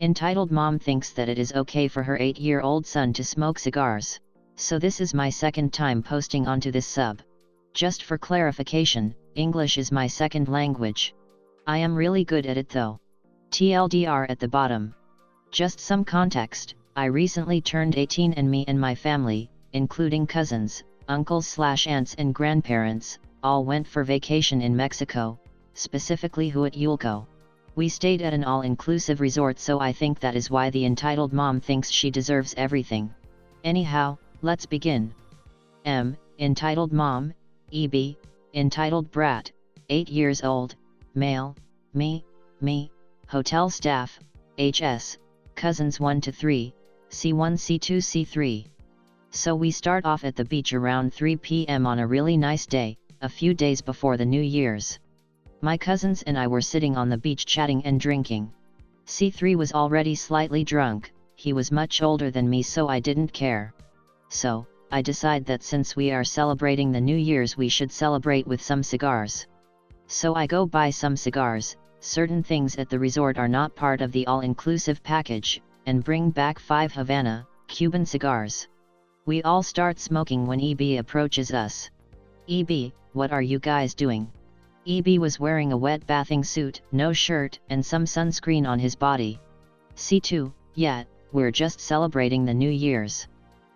Entitled mom thinks that it is okay for her 8-year-old son to smoke cigars. So this is my second time posting onto this sub. Just for clarification, English is my second language. I am really good at it though. TLDR at the bottom. Just some context, I recently turned 18 and me and my family, including cousins, uncles/aunts and grandparents, all went for vacation in Mexico, specifically Huatulco. We stayed at an all-inclusive resort, so I think that is why the entitled mom thinks she deserves everything. Anyhow, let's begin. M. Entitled mom, EB, entitled brat, 8 years old, male, me, hotel staff, HS, cousins 1 to 3, C1 C2 C3. So we start off at the beach around 3 p.m. on a really nice day, a few days before the New Year's. My cousins and I were sitting on the beach chatting and drinking. C3 was already slightly drunk, he was much older than me, so I didn't care. So, I decide that since we are celebrating the New Year's, we should celebrate with some cigars. So I go buy some cigars. Certain things at the resort are not part of the all-inclusive package, and bring back 5 Havana, Cuban cigars. We all start smoking when EB approaches us. EB, what are you guys doing? EB was wearing a wet bathing suit, no shirt, and some sunscreen on his body. C2, yeah, we're just celebrating the New Year's.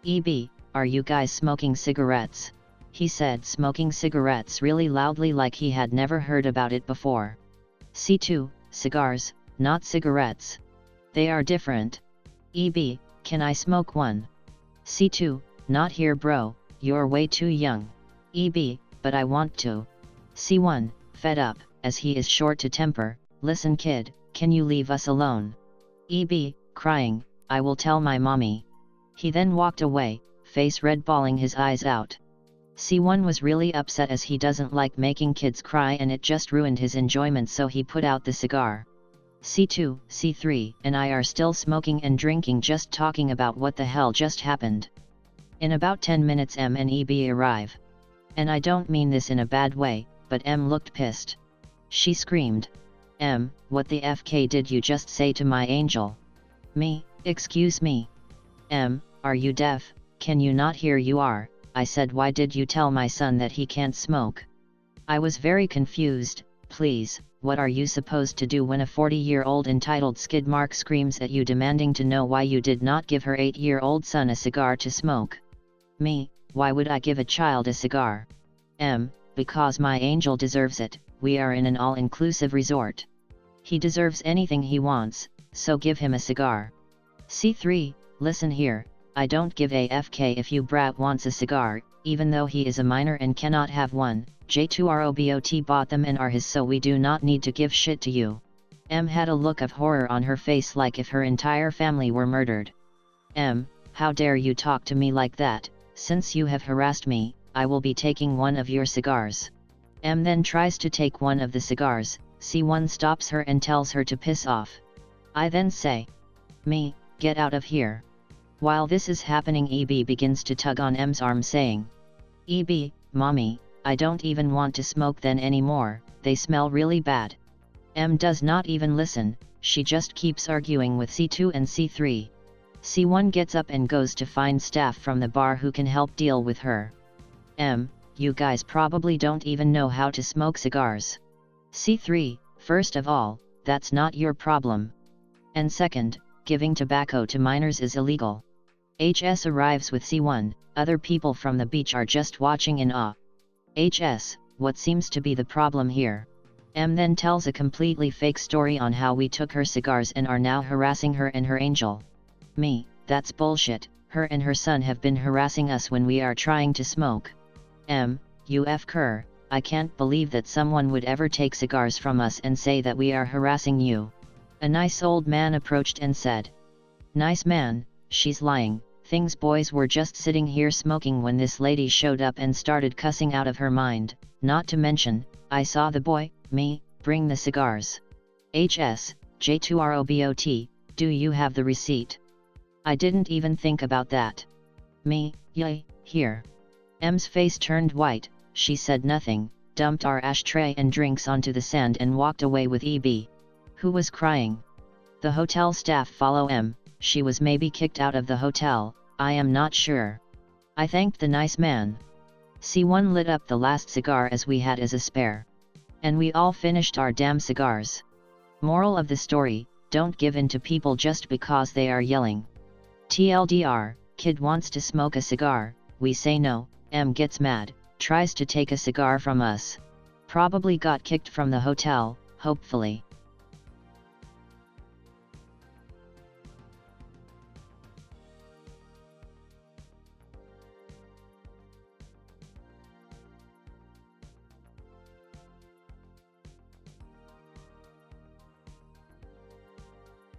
EB, are you guys smoking cigarettes? He said smoking cigarettes really loudly, like he had never heard about it before. C2, cigars, not cigarettes. They are different. EB, can I smoke one? C2, not here bro, you're way too young. EB, but I want to. C1, fed up, as he is short to temper, listen kid, can you leave us alone? EB, crying, I will tell my mommy. He then walked away, face red, bawling his eyes out. C1 was really upset as he doesn't like making kids cry and it just ruined his enjoyment, so he put out the cigar. C2, C3 and I are still smoking and drinking, just talking about what the hell just happened. In about 10 minutes M and EB arrive. And I don't mean this in a bad way, but M looked pissed. She screamed, M, what the FK did you just say to my angel? Me, excuse me. M, are you deaf, can you not hear? You are. I said, why did you tell my son that he can't smoke? I was very confused. Please, what are you supposed to do when a 40-year-old entitled skid mark screams at you demanding to know why you did not give her 8-year-old son a cigar to smoke? Me, why would I give a child a cigar? M, because my angel deserves it, we are in an all-inclusive resort. He deserves anything he wants, so give him a cigar. C3, listen here, I don't give a FK if you brat wants a cigar, even though he is a minor and cannot have one. J2ROBOT bought them and are his, so we do not need to give shit to you. M had a look of horror on her face, like if her entire family were murdered. M, how dare you talk to me like that? Since you have harassed me, I will be taking one of your cigars. M then tries to take one of the cigars. C1 stops her and tells her to piss off. I then say, me, get out of here. While this is happening, EB begins to tug on M's arm saying, EB, mommy, I don't even want to smoke then anymore, they smell really bad. M does not even listen, she just keeps arguing with C2 and C3. C1 gets up and goes to find staff from the bar who can help deal with her. M, you guys probably don't even know how to smoke cigars. C3, first of all, that's not your problem. And second, giving tobacco to minors is illegal. HS arrives with C1, other people from the beach are just watching in awe. HS, what seems to be the problem here? M then tells a completely fake story on how we took her cigars and are now harassing her and her angel. Me, that's bullshit, her and her son have been harassing us when we are trying to smoke. M, you F-cur, I can't believe that someone would ever take cigars from us and say that we are harassing you. A nice old man approached and said, nice man, she's lying. Things boys were just sitting here smoking when this lady showed up and started cussing out of her mind, not to mention, I saw the boy, me, bring the cigars. HS, J2ROBOT, do you have the receipt? I didn't even think about that. Me, yay, here. M's face turned white, she said nothing, dumped our ashtray and drinks onto the sand and walked away with EB. Who was crying. The hotel staff follow M, she was maybe kicked out of the hotel, I am not sure. I thanked the nice man. C1 lit up the last cigar as we had as a spare. And we all finished our damn cigars. Moral of the story, don't give in to people just because they are yelling. TLDR, kid wants to smoke a cigar, we say no, M gets mad, tries to take a cigar from us. Probably got kicked from the hotel, hopefully.